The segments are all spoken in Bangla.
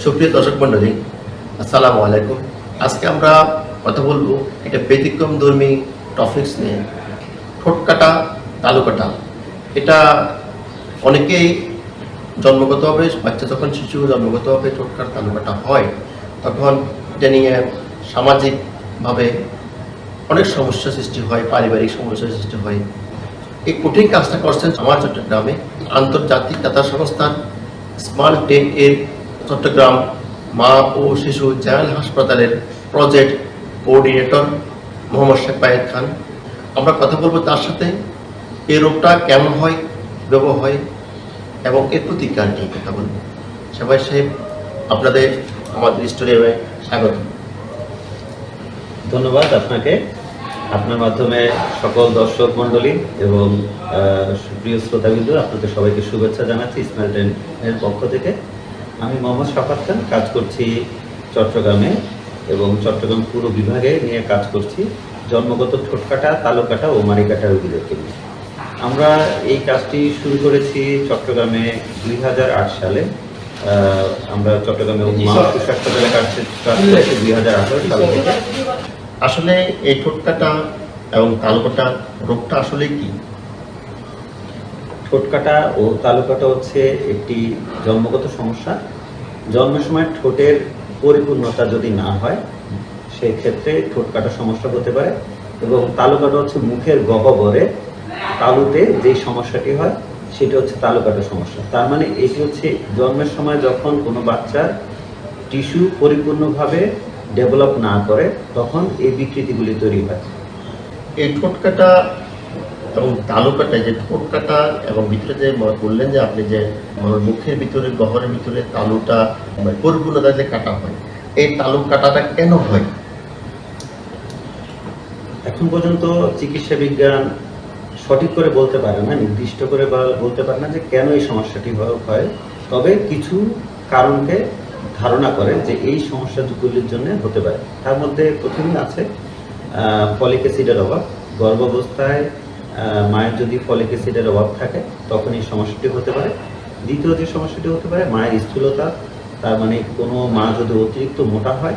সুপ্রিয় দর্শক মণ্ডলী, আসসালামু আলাইকুম। আজকে আমরা কথা বলবো একটা ব্যতিক্রমধর্মী টপিকস নিয়ে, ঠোঁট কাটা, তালু কাটা। এটা অনেকেই জন্মগতভাবে, বাচ্চা যখন শিশু জন্মগতভাবে ঠোঁট কাটা তালু কাটা হয়, তখন এটা নিয়ে সামাজিকভাবে অনেক সমস্যা সৃষ্টি হয়, পারিবারিক সমস্যার সৃষ্টি হয়। এই কঠিন কাজটা করছেন আমার চট্টগ্রামে আন্তর্জাতিক দাতা সংস্থান স্মার্ট 10 এর চট্টগ্রাম মা ও শিশু জেনারেল হাসপাতালের প্রজেক্ট কোঅর্ডিনেটর মোহাম্মদ শেফায়েত খান। আমরা কথা বলবো তার সাথে, এই রোগটা কেমন হয়, কীভাবে হয় এবং এর প্রতিকার নিয়ে কথা বলবো। শেফায়েত সাহেব, আপনাদের আমাদের স্টুডিওয়ে স্বাগত। ধন্যবাদ আপনাকে। আপনার মাধ্যমে সকল দর্শক মণ্ডলী এবং সুপ্রিয় শ্রোতাবিন্দু, আপনাদের সবাইকে শুভেচ্ছা জানাচ্ছি স্মার্ট 10 এর পক্ষ থেকে। আমি মোহাম্মদ শেফায়েত খান, কাজ করছি চট্টগ্রামে এবং চট্টগ্রাম পুরো বিভাগে নিয়ে কাজ করছি জন্মগত ঠোঁট কাটা, তালু কাটা ও মাড়ি কাটা রোগীদেরকে নিয়ে। আমরা এই কাজটি শুরু করেছি চট্টগ্রামে 2008 সালে। আমরা চট্টগ্রামে মা শিশু হাসপাতালে কাজ করছি 2018 সাল থেকে। আসলে এই ঠোঁট কাটা এবং তালু কাটা রোগটা আসলে কি? ঠোঁট কাটা ও তালু কাটা হচ্ছে একটি জন্মগত সমস্যা। জন্মের সময় ঠোঁটের পরিপূর্ণতা যদি না হয়, সেই ক্ষেত্রে ঠোঁট কাটা সমস্যা হতে পারে। এবং তালু কাটা হচ্ছে মুখের গহ্বরে তালুতে যে সমস্যাটি হয়, সেটা হচ্ছে তালু কাটা সমস্যা। তার মানে এটি হচ্ছে জন্মের সময় যখন কোনো বাচ্চার টিস্যু পরিপূর্ণভাবে ডেভেলপ না করে, তখন এই বিকৃতিগুলি তৈরি হয়। এই ঠোঁট কাটা এবং তালু কাটা, যে ঠোঁট কাটা এবং ভিতরে যে বললেন যে আপনি যে মুখের ভিতরে গহ্বরের ভিতরে তালুটা পরিপূর্ণতা যে কাটা হয়, এই তালু কাটাটা কেন হয়? এখন পর্যন্ত চিকিৎসা বিজ্ঞান সঠিক করে বলতে পারে না, নির্দিষ্ট করে বলতে পারে না যে কেন এই সমস্যাটি হয়। তবে কিছু কারণকে ধারণা করে যে এই সমস্যাগুলির জন্য হতে পারে। তার মধ্যে প্রথমেই আছে ফলিক অ্যাসিডের অভাব। গর্ভাবস্থায় মায়ের যদি ফলিক অ্যাসিডের অভাব থাকে, তখন এই সমস্যাটি হতে পারে। দ্বিতীয় যে সমস্যাটি হতে পারে মায়ের স্থূলতা। তার মানে কোনো মা যদি অতিরিক্ত মোটা হয়,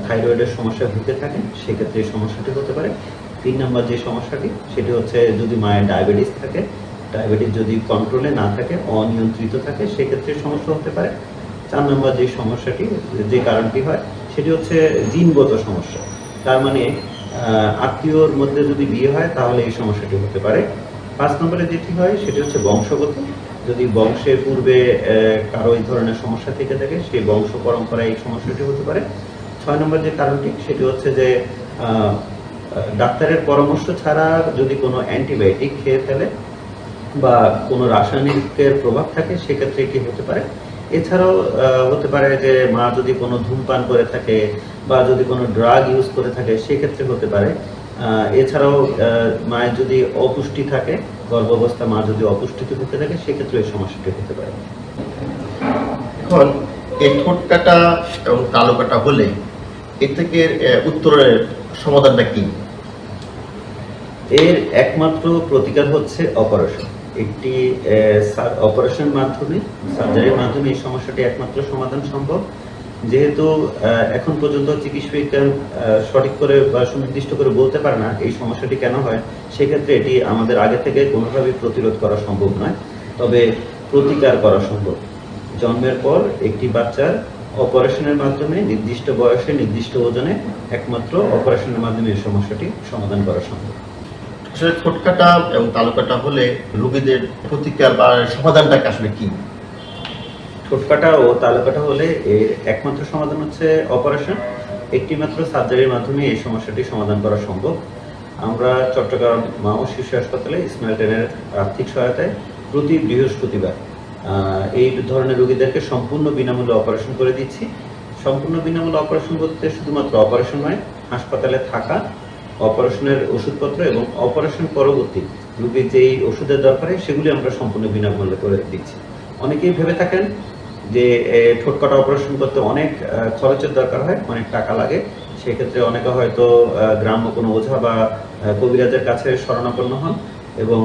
থাইরয়েডের সমস্যা ভুগতে থাকেন, সেক্ষেত্রে এই সমস্যাটি হতে পারে। 3 নম্বর যে সমস্যাটি, সেটি হচ্ছে যদি মায়ের ডায়াবেটিস থাকে, ডায়াবেটিস যদি কন্ট্রোলে না থাকে, অনিয়ন্ত্রিত থাকে, সেক্ষেত্রে সমস্যা হতে পারে। 4 নম্বর যে সমস্যাটি, যে কারণটি হয়, সেটি হচ্ছে জিনগত সমস্যা। তার মানে আত্মীয়র মধ্যে যদি বিয়ে হয়, তাহলে এই সমস্যাটি হতে পারে। 5 নম্বরে যেটি হয়, সেটি হচ্ছে বংশগত। যদি বংশের পূর্বে কারো এই ধরনের সমস্যা থেকে থাকে, সেই বংশ পরম্পরায় এই সমস্যাটি হতে পারে। 6 নম্বর যে কারণটি, সেটি হচ্ছে যে ডাক্তারের পরামর্শ ছাড়া যদি কোনো অ্যান্টিবায়োটিক খেয়ে ফেলে বা কোনো রাসায়নিকের প্রভাব থাকে, সেক্ষেত্রে এটি হতে পারে। এছাড়াও হতে পারে যে মা যদি কোনো ধূমপান করে থাকে বা যদি কোনো ড্রাগ ইউজ করে থাকে, সেক্ষেত্রে হতে পারে। এছাড়াও মায়ের যদি অপুষ্টি থাকে, গর্ভাবস্থা মা যদি অপুষ্টিতে ভুগতে থাকে, সেক্ষেত্রে এই সমস্যাটি হতে পারে। এখন এই ঠোঁট কাটা এবং তালু কাটা হলে এর থেকে উত্তরের সমাধানটা কি? এর একমাত্র প্রতিকার হচ্ছে অপারেশন। একটি অপারেশনের মাধ্যমে, সার্জারির মাধ্যমে এই সমস্যাটি একমাত্র সমাধান সম্ভব। যেহেতু এখন পর্যন্ত চিকিৎসা বিজ্ঞান সঠিক করে বা সুনির্দিষ্ট করে বলতে পারে না এই সমস্যাটি কেন হয়, সেক্ষেত্রে এটি আমাদের আগে থেকে কোনোভাবেই প্রতিরোধ করা সম্ভব নয়। তবে প্রতিকার করা সম্ভব। জন্মের পর একটি বাচ্চার অপারেশনের মাধ্যমে নির্দিষ্ট বয়সে, নির্দিষ্ট ওজনে, একমাত্র অপারেশনের মাধ্যমে এই সমস্যাটি সমাধান করা সম্ভব। আসলে ঠোঁট কাটা এবং তালু কাটা হলে রোগীদের প্রতিকার বা সমাধানটা আসলে কি? ঠোঁট কাটা ও তালু কাটা হলে এর একমাত্র সমাধান হচ্ছে অপারেশন। একটি মাত্র সার্জারির মাধ্যমে এই সমস্যাটি সমাধান করা সম্ভব। আমরা চট্টগ্রাম মা ও শিশু হাসপাতালে স্মার্ট 10 এর আর্থিক সহায়তায় প্রতি বৃহস্পতিবার এই ধরনের রোগীদেরকে সম্পূর্ণ বিনামূল্যে অপারেশন করে দিচ্ছি। সম্পূর্ণ বিনামূল্যে অপারেশন বলতে শুধুমাত্র অপারেশন নয়, হাসপাতালে থাকা, অপারেশনের ওষুধপত্র এবং অপারেশন পরবর্তী রোগীর যেই ওষুধের দরকার হয়, সেগুলি আমরা সম্পূর্ণ বিনামূল্যে করে দিচ্ছি। অনেকেই ভেবে থাকেন যে ঠোঁট কাটা অপারেশন করতে অনেক খরচের দরকার হয়, অনেক টাকা লাগে। সেক্ষেত্রে অনেকে হয়তো গ্রাম্য কোনো ওঝা বা কবিরাজের কাছে শরণাপন্ন হন। এবং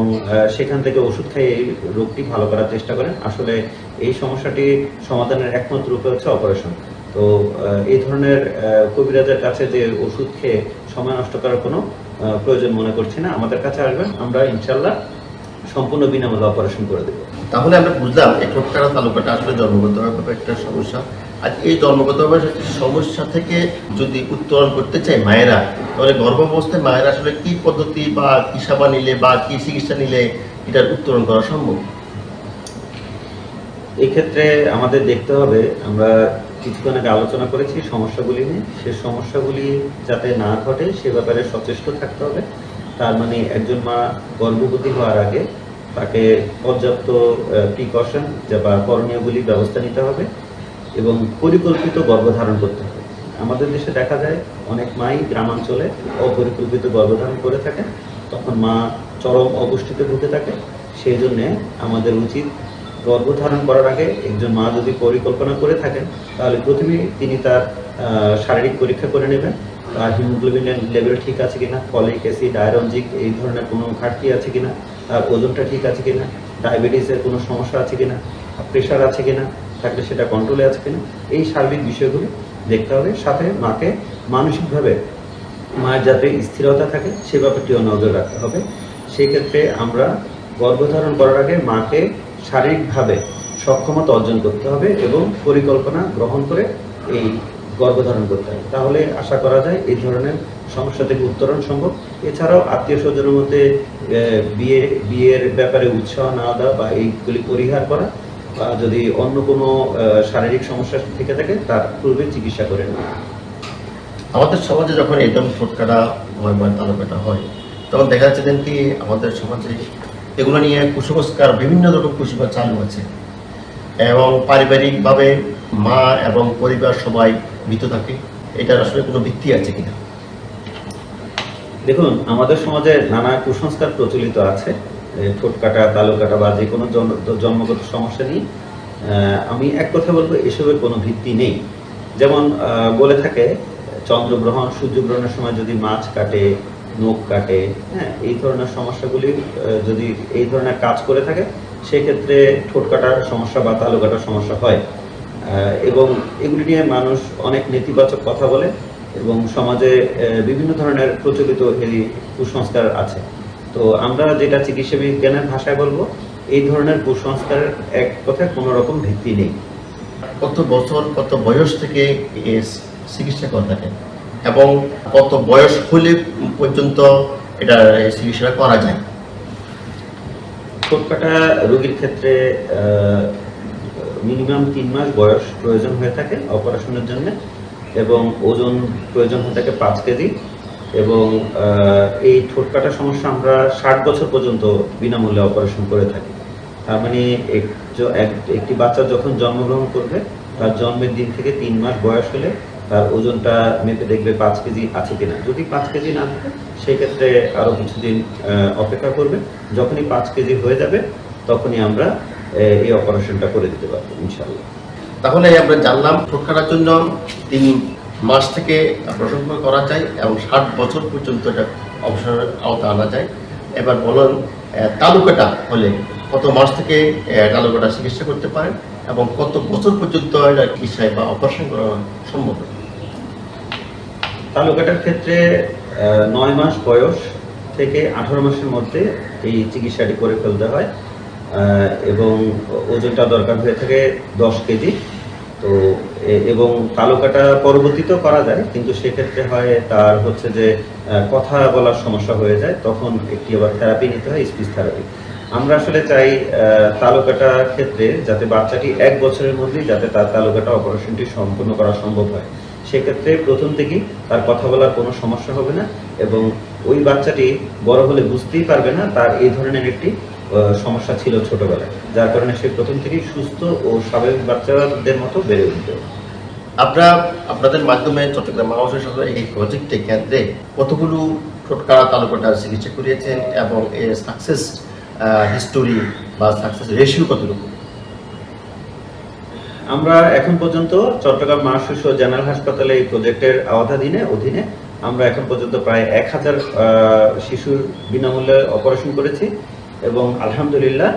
সেখান থেকে ওষুধ খেয়ে এই রোগটি ভালো করার চেষ্টা করেন। আসলে এই সমস্যাটি সমাধানের একমাত্র উপায় হচ্ছে অপারেশন। তো এই ধরনের কবিরাজের কাছে যে ওষুধ খেয়ে সময় নষ্ট করার কোনো প্রয়োজন মনে করছি না। আমাদের কাছে আসবেন, আমরা ইনশাল্লাহ সম্পূর্ণ বিনামূল্যে অপারেশন করে দেবো। তাহলে আমরা বুঝলাম এই ঠোঁটকাটা তালুকাটা আসলে জন্মগতভাবে একটা সমস্যা। আর এই জন্মগতভাবে সমস্যা থেকে যদি উত্তরণ করতে চাই মায়েরা, তাহলে গর্ভাবস্থায় মায়েরা আসলে কি পদ্ধতি বা কি সেবা নিলে বা কি চিকিৎসা নিলে এটার উত্তরণ করা সম্ভব? এই ক্ষেত্রে আমাদের দেখতে হবে, আমরা কিছুক্ষণ আগে আলোচনা করেছি সমস্যাগুলি নিয়ে, সে সমস্যাগুলি যাতে না ঘটে সে ব্যাপারে সচেষ্ট থাকতে হবে। তার মানে একজন মা গর্ভবতী হওয়ার আগে তাকে পর্যাপ্ত প্রিকশন বা করণীয়গুলি ব্যবস্থা নিতে হবে এবং পরিকল্পিত গর্ভধারণ করতে হবে। আমাদের দেশে দেখা যায় অনেক মাই গ্রামাঞ্চলে অপরিকল্পিত গর্ভধারণ করে থাকে, তখন মা চরম অপুষ্টিতে ভুগে থাকে। সেই জন্যে আমাদের উচিত গর্ভধারণ করার আগে একজন মা যদি পরিকল্পনা করে থাকেন, তাহলে প্রথমেই তিনি তার শারীরিক পরীক্ষা করে নেবেন, তার হিমোগ্লোবিনের লেভেল ঠিক আছে কিনা, ফলিক অ্যাসিড, আয়রন, জিঙ্ক এই ধরনের কোনো ঘাটতি আছে কিনা, তার ওজনটা ঠিক আছে কিনা, ডায়াবেটিসের কোনো সমস্যা আছে কিনা, প্রেশার আছে কিনা, থাকলে সেটা কন্ট্রোলে আছে কিনা, এই সার্বিক বিষয়গুলো দেখতে হবে। সাথে মাকে মানসিকভাবে মায়ের যাতে স্থিরতা থাকে সে ব্যাপারটিও নজর রাখতে হবে। সেই ক্ষেত্রে আমরা গর্ভধারণ করার আগে মাকে শারীরিকভাবে সক্ষমতা অর্জন করতে হবে এবং পরিকল্পনা গ্রহণ করে এই গর্ভধারণ করতে হবে। তাহলে আশা করা যায় এই ধরনের সমস্যা থেকে উত্তরণ সম্ভব। এছাড়াও আত্মীয় স্বজনের মধ্যে বিয়ের ব্যাপারে উৎসাহ না দেওয়া বা এইগুলি পরিহার করা, বা যদি অন্য কোনো শারীরিক সমস্যা থেকে থাকে তার পূর্বে চিকিৎসা করে নেওয়া। আমাদের সমাজে যখন একদম ঠোঁটকাটা হয় বা তালুকাটা হয়, তখন দেখা যাচ্ছে যে কি আমাদের সমাজে এগুলো নিয়ে কুসংস্কার, বিভিন্ন রকম কুসংস্কার চালু আছে এবং পারিবারিকভাবে মা এবং পরিবার সবাই ভীত থাকে। এটার আসলে কোনো ভিত্তি আছে কিনা? দেখুন, আমাদের সমাজে নানা কুসংস্কার প্রচলিত আছে ঠোঁট কাটা, তালু কাটা বা যে কোনো জন্মগত সমস্যা নিয়ে। আমি এক কথা বলবো, এসবের কোনো ভিত্তি নেই। যেমন বলে থাকে চন্দ্রগ্রহণ, সূর্যগ্রহণের সময় যদি মাছ কাটে, নখ কাটে, হ্যাঁ, এই ধরনের সমস্যাগুলি যদি এই ধরনের কাজ করে থাকে সেক্ষেত্রে ঠোঁট কাটার সমস্যা বা তালু কাটার সমস্যা হয়। এবং এগুলি নিয়ে মানুষ অনেক নেতিবাচক কথা বলে এবং সমাজে বিভিন্ন ধরনের প্রচলিত এই কুসংস্কার আছে। তো আমরা যেটা চিকিৎসা বিজ্ঞানের ভাষায় বলবো, এই ধরনের কুসংস্কারের এক কথায় কোনো রকম ভিত্তি নেই। কত বছর, কত বয়স থেকে চিকিৎসা করে থাকেন এবং কত বয়স হলে পর্যন্ত এটা চিকিৎসা করা যায়? ঠোঁট কাটা রোগীর ক্ষেত্রে মিনিমাম 3 মাস বয়স প্রয়োজন হয়ে থাকে অপারেশনের জন্য এবং ওজন প্রয়োজন হয়ে থাকে 5 কেজি। এবং এই ঠোঁট কাটা সমস্যা আমরা 60 বছর পর্যন্ত বিনামূল্যে অপারেশন করে থাকি। তার মানে একটি বাচ্চা যখন জন্মগ্রহণ করবে তার জন্মের দিন থেকে 3 মাস বয়স হলে তার ওজনটা মেপে দেখবে 5 কেজি আছে কিনা। যদি 5 কেজি না থাকে সেক্ষেত্রে আরও কিছুদিন অপেক্ষা করবে। যখনই 5 কেজি হয়ে যাবে তখনই আমরা এই অপারেশনটা করে দিতে পারবো ইনশাআল্লাহ। তাহলে আমরা জানলাম ঠোঁট কাটার জন্য 3 মাস থেকে অপারেশন করা যায় এবং 60 বছর পর্যন্ত এটা অবসরের আওতা আনা যায়। এবার বলুন, তালুকাটা হলে কত মাস থেকে তালুকাটা চিকিৎসা করতে পারেন এবং কত বছর পর্যন্ত এটা চিকিৎসায় বা অপারেশন করা সম্ভব? তালু কাটার ক্ষেত্রে 9 মাস বয়স থেকে 18 মাসের মধ্যে এই চিকিৎসাটি করে ফেলতে হয় এবং ওজনটা দরকার হয়ে থাকে 10 কেজি। তো এবং তালু কাটা পরবর্তীতেও করা যায়, কিন্তু সেক্ষেত্রে হয় তার হচ্ছে যে কথা বলার সমস্যা হয়ে যায়, তখন একটি আবার থেরাপি নিতে হয়, স্পিচ থেরাপি। আমরা আসলে চাই তালু কাটার ক্ষেত্রে যাতে বাচ্চাটি 1 বছরের মধ্যেই যাতে তার তালু কাটা অপারেশনটি সম্পূর্ণ করা সম্ভব হয়। সেক্ষেত্রে প্রথম থেকেই তার কথা বলার কোনো সমস্যা হবে না এবং ওই বাচ্চাটি বড় হলে বুঝতেই পারবে না তার এই ধরনের একটি সমস্যা ছিল ছোটবেলায়, যার কারণে সে প্রথম থেকেই সুস্থ ও স্বাভাবিক বাচ্চাদের মতো বেড়ে উঠবে। আপনাদের মাধ্যমে চট্টগ্রাম মহাশয় সহ এই প্রজেক্টে কেন্দ্রে কতগুলো ঠোঁট কাটা তালুকাটার চিকিৎসা করিয়েছেন এবং এর সাকসেস হিস্টোরি বা সাকসেস রেশিও কতটুকু? আমরা এখন পর্যন্ত চট্টগ্রাম মা শিশু জেনারেল হাসপাতালে এই প্রজেক্টের অধীনে আমরা এখন পর্যন্ত প্রায় 1000 শিশুর বিনামূল্যে অপারেশন করেছি এবং আলহামদুলিল্লাহ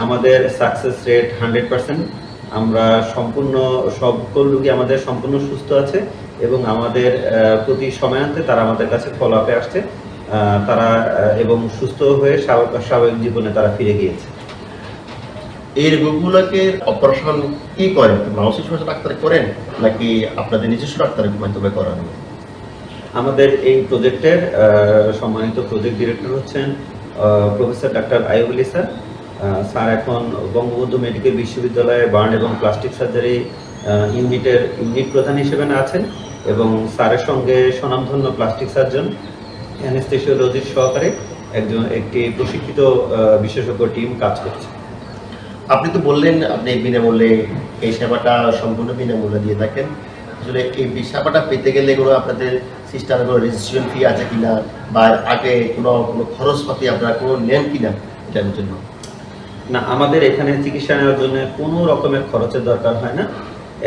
আমাদের সাকসেস রেট 100%। আমরা সম্পূর্ণ সকল রোগী আমাদের সম্পূর্ণ সুস্থ আছে এবং আমাদের প্রতি সময়ান্তে তারা আমাদের কাছে ফলো আপে আসছে, তারা এবং সুস্থ হয়ে স্বাভাবিক জীবনে তারা ফিরে গিয়েছে। এই রোগগুলোকে অপারেশন কি করেন, মানসিক শিশু ডাক্তার করেন নাকি আপনাদের নিজস্ব ডাক্তারের মাধ্যমে করান? আমাদের এই প্রজেক্টের সম্মানিত প্রজেক্ট ডিরেক্টর হচ্ছেন professor doctor Ayub Ali sir. Sir এখন বঙ্গবন্ধু মেডিকেল বিশ্ববিদ্যালয়ে বার্ন এবং প্লাস্টিক সার্জারি ইউনিট প্রধান হিসেবে আছেন এবং স্যারের সঙ্গে স্বনামধন্য প্লাস্টিক সার্জন, অ্যানেস্থেসিওলজিস্ট সহকারে একটি প্রশিক্ষিত বিশেষজ্ঞ টিম কাজ করছে। আপনি তো বললেন আপনি বিনামূল্যে এই সেবাটা সম্পূর্ণ বিনামূল্যে দিয়ে থাকেন। আসলে এই সেবাটা পেতে গেলে কোনো আপনাদের সিস্টেমে কোনো রেজিস্ট্রেশন ফি আছে কিনা বা আগে কোনো খরচপাতি আপনারা কোনো নেন কিনা এটার জন্য? না, আমাদের এখানে চিকিৎসা নেওয়ার জন্য কোনো রকমের খরচের দরকার হয় না।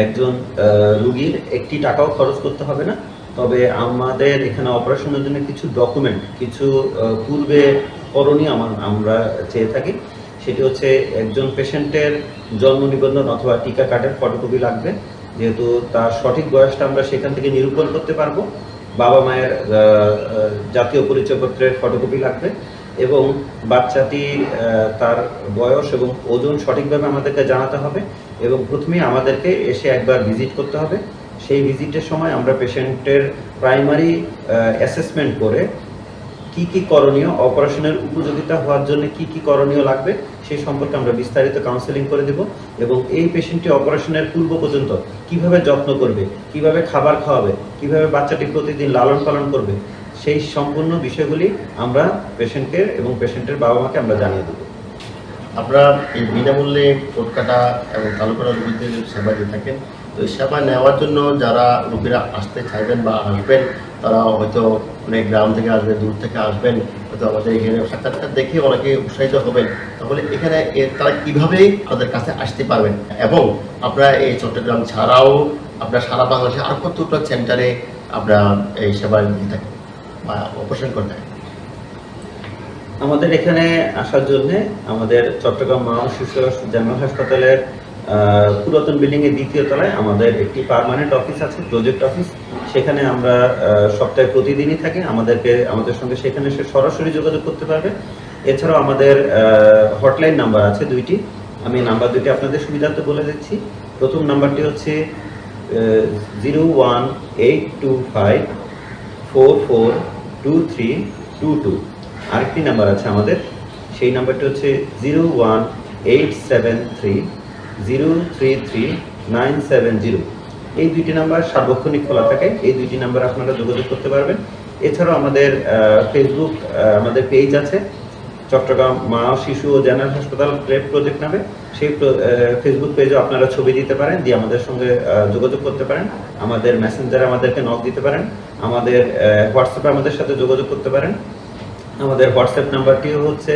একজন রোগীর একটি টাকাও খরচ করতে হবে না। তবে আমাদের এখানে অপারেশনের জন্য কিছু ডকুমেন্ট, কিছু পূর্বে করণীয় আমরা চেয়ে থাকি। সেটি হচ্ছে একজন পেশেন্টের জন্ম নিবন্ধন অথবা টিকা কার্ডের ফটোকপি লাগবে, যেহেতু তার সঠিক বয়সটা আমরা সেখান থেকে নিরূপণ করতে পারবো। বাবা মায়ের জাতীয় পরিচয়পত্রের ফটোকপি লাগবে এবং বাচ্চাটি তার বয়স এবং ওজন সঠিকভাবে আমাদেরকে জানাতে হবে এবং প্রথমেই আমাদেরকে এসে একবার ভিজিট করতে হবে। সেই ভিজিটের সময় আমরা পেশেন্টের প্রাইমারি অ্যাসেসমেন্ট করে কি করণীয়, অপারেশনের উপযোগিতা হওয়ার জন্য কি করণীয় লাগবে সেই সম্পর্কে আমরা বিস্তারিত কাউন্সেলিং করে দেব এবং এই পেশেন্টটি অপারেশনের পূর্ব পর্যন্ত কিভাবে যত্ন করবে, কিভাবে খাবার খাওয়াবে, কিভাবে বাচ্চাটি প্রতিদিন লালন পালন করবে, সেই সম্পূর্ণ বিষয়গুলি আমরা পেশেন্টকে এবং পেশেন্টের বাবা মাকে আমরা জানিয়ে দেব। আপনারা এই বিনামূল্যে টোটকাটা এবং তালুকটা রোগীদের সেবা দিয়ে থাকেন। তো এই সেবা নেওয়ার জন্য যারা রোগীরা আসতে চাইবেন বা আসবেন, তারা হয়তো অনেক গ্রাম থেকে আসবেন, দূর থেকে আসবেন, হয়তো আমাদের এখানে সাক্ষাৎকার দেখে অনেকে উৎসাহিত হবেন। তাহলে এখানে তারা কীভাবে তাদের কাছে আসতে পারবেন এবং আপনারা এই চট্টগ্রাম ছাড়াও আপনারা সারা বাংলাদেশে আর কতটা সেন্টারে আপনারা এই সেবা দিয়ে থাকেন বা অপারেশন করে থাকেন? আমাদের এখানে আসার জন্য আমাদের চট্টগ্রাম মা ও শিশু জেনারেল হাসপাতালের পুরাতন বিল্ডিংয়ের দ্বিতীয় তলায় আমাদের একটি পার্মানেন্ট অফিস আছে, প্রজেক্ট অফিস। সেখানে আমরা সপ্তাহে প্রতিদিনই থাকি। আমাদের সঙ্গে সেখানে সে সরাসরি যোগাযোগ করতে পারবে। এছাড়াও আমাদের হটলাইন নাম্বার আছে দুইটি। আমি নাম্বার দুইটি আপনাদের সুবিধার্থে বলে দিচ্ছি। প্রথম নাম্বারটি হচ্ছে 01825442322। আরেকটি নাম্বার আছে আমাদের, সেই নাম্বারটি হচ্ছে 0187730333970। এই দুইটি নাম্বার সার্বক্ষণিক খোলা থাকে। এই দুইটি নাম্বার আপনারা যোগাযোগ করতে পারবেন। এছাড়াও আমাদের ফেসবুক আমাদের পেজ আছে, চট্টগ্রাম মা শিশু ও জেনারেল হাসপাতাল প্রজেক্ট নামে। সেই ফেসবুক পেজও আপনারা ছবি দিতে পারেন, দিয়ে আমাদের সঙ্গে যোগাযোগ করতে পারেন। আমাদের মেসেঞ্জারে আমাদেরকে নক দিতে পারেন, আমাদের হোয়াটসঅ্যাপে আমাদের সাথে যোগাযোগ করতে পারেন। আমাদের হোয়াটসঅ্যাপ নাম্বারটিও হচ্ছে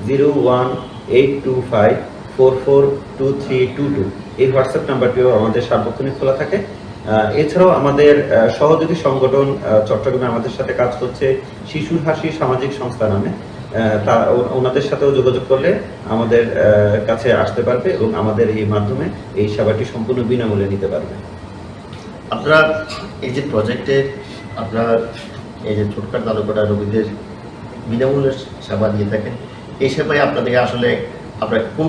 01825442322। এই হোয়াটসঅ্যাপ নাম্বারটিও আমাদের সার্বক্ষণিক খোলা থাকে। এছাড়াও আমাদের সহযোগী সংগঠন চট্টগ্রামে আমাদের সাথে কাজ করছে শিশুর হাসি সামাজিক সংস্থা নামে। ওনাদের সাথেও যোগাযোগ করলে আমাদের কাছে আসতে পারবে এবং আমাদের এই মাধ্যমে এই সেবাটি সম্পূর্ণ বিনামূল্যে নিতে পারবে। আপনারা এই যে প্রজেক্টের আপনার এই যে ছোটখাটো তালুকটা রোগীদের বিনামূল্যে সেবা দিয়ে থাকেন, এই সেবায় আপনাদেরকে আসলে আপনার কোন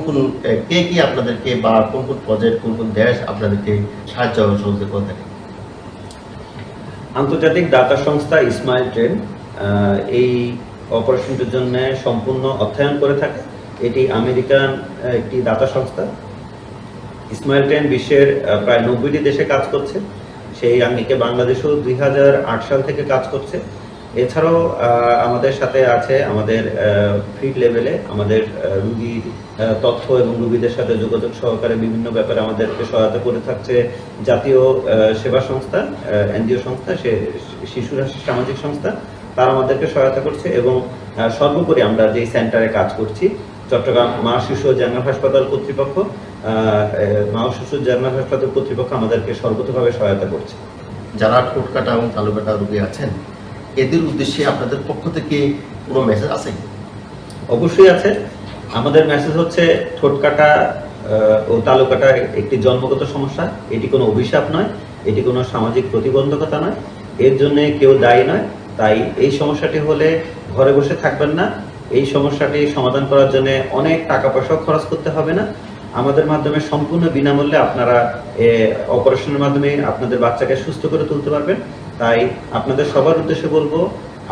কে আপনাদেরকে বা কোন প্রজেক্ট কোন দেশ আপনাদেরকে সাহায্য সহযোগিতা করে থাকে? আন্তর্জাতিক দাতা সংস্থা ইসমাইল ট্রেন এই অপারেশনটির জন্য সম্পূর্ণ অর্থায়ন করে থাকে। এটি আমেরিকান একটি দাতা সংস্থা। ইসমাইল ট্রেন বিশ্বের প্রায় 90টি দেশে কাজ করছে। সেই আঙ্গিকে বাংলাদেশেও 2008 সাল থেকে কাজ করছে। এছাড়াও আমাদের সাথে আছে আমাদের ফিল্ড লেভেলে আমাদের রুগীর তথ্য এবং রুগীদের সাথে যোগাযোগ সহকারে বিভিন্ন ব্যাপারে আমাদেরকে সহায়তা করে থাকছে জাতীয় সেবা সংস্থা, এনজিও সংস্থা, শিশুর সামাজিক সংস্থা, তারা আমাদেরকে সহায়তা করছে। এবং সর্বোপরি আমরা যেই সেন্টারে কাজ করছি, চট্টগ্রাম মা শিশু জেনারেল হাসপাতাল কর্তৃপক্ষ, মা শিশু জেনারেল হাসপাতাল কর্তৃপক্ষ আমাদেরকে সর্বতোভাবে সহায়তা করছে। যারা ঠোঁট কাটা এবং তালু কাটা রোগী আছেন, এদের উদ্দেশ্যে আপনাদের পক্ষ থেকে কোনো মেসেজ আছে? অবশ্যই আছে। আমাদের মেসেজ হচ্ছে ঠোঁট কাটা ও তালু কাটা একটি জন্মগত সমস্যা। এটি কোনো অভিশাপ নয়, এটি কোনো সামাজিক প্রতিবন্ধকতা নয়, এর জন্য কেউ দায়ী নয়। তাই এই সমস্যাটি হলে ঘরে বসে থাকবেন না। এই সমস্যাটি সমাধান করার জন্য অনেক টাকা পয়সা খরচ করতে হবে না। আমাদের মাধ্যমে সম্পূর্ণ বিনামূল্যে আপনারা অপারেশনের মাধ্যমে আপনাদের বাচ্চাকে সুস্থ করে তুলতে পারবেন। তাই আপনাদের সবার উদ্দেশ্যে বলবো,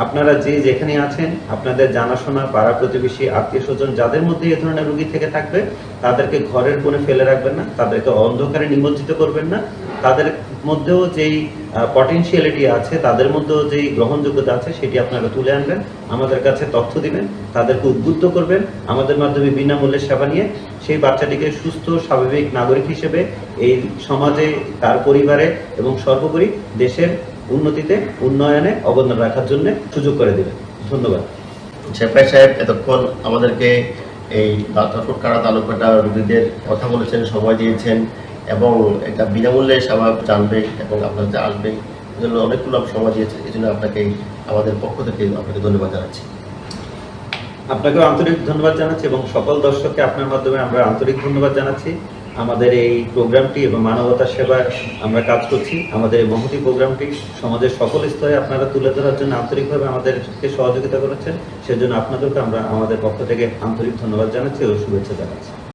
আপনারা যে যেখানে আছেন, আপনাদের জানাশোনা পাড়া প্রতিবেশী আত্মীয় স্বজন যাদের মধ্যে এই ধরনের রোগী থেকে থাকবে, তাদেরকে ঘরের কোণে ফেলে রাখবেন না, তাদেরকে অন্ধকারে নিমজ্জিত করবেন না। তাদের মধ্যেও যেই পটেনশিয়ালিটি আছে, তাদের মধ্যেও যেই গ্রহণযোগ্যতা আছে, সেটি আপনারা তুলে আনবেন, আমাদের কাছে তথ্য দিবেন, তাদেরকে উদ্বুদ্ধ করবেন। আমাদের মাধ্যমে বিনামূল্যে সেবা নিয়ে সেই বাচ্চাটিকে সুস্থ স্বাভাবিক নাগরিক হিসেবে এই সমাজে, তার পরিবারে এবং সর্বোপরি দেশের উন্নতিতে, উন্নয়নে অবদান রাখার জন্য সুযোগ করে দেবেন। ধন্যবাদ। শেফাই সাহেব এতক্ষণ আমাদেরকে এই ঠোঁট কাটা তালু কাটা রোগীদের কথা বলেছেন, সময় দিয়েছেন এবং একটা বিনামূল্যে সেবা জানবে এবং আপনার যা আসবে, এই জন্য অনেকগুলো সময় দিয়েছেন। এই জন্য আপনাকে আমাদের পক্ষ থেকে আপনাকে ধন্যবাদ জানাচ্ছি। আপনাকেও আন্তরিক ধন্যবাদ জানাচ্ছি এবং সকল দর্শককে আপনার মাধ্যমে আমরা আন্তরিক ধন্যবাদ জানাচ্ছি। আমাদের এই প্রোগ্রামটি এবং মানবতার সেবায় আমরা কাজ করছি। আমাদের এই মহতী প্রোগ্রামটি সমাজের সকল স্তরে আপনারা তুলে ধরার জন্য আন্তরিকভাবে আমাদেরকে সহযোগিতা করেছেন। সেজন্য আপনাদেরকে আমরা আমাদের পক্ষ থেকে আন্তরিক ধন্যবাদ জানাচ্ছি ও শুভেচ্ছা জানাচ্ছি।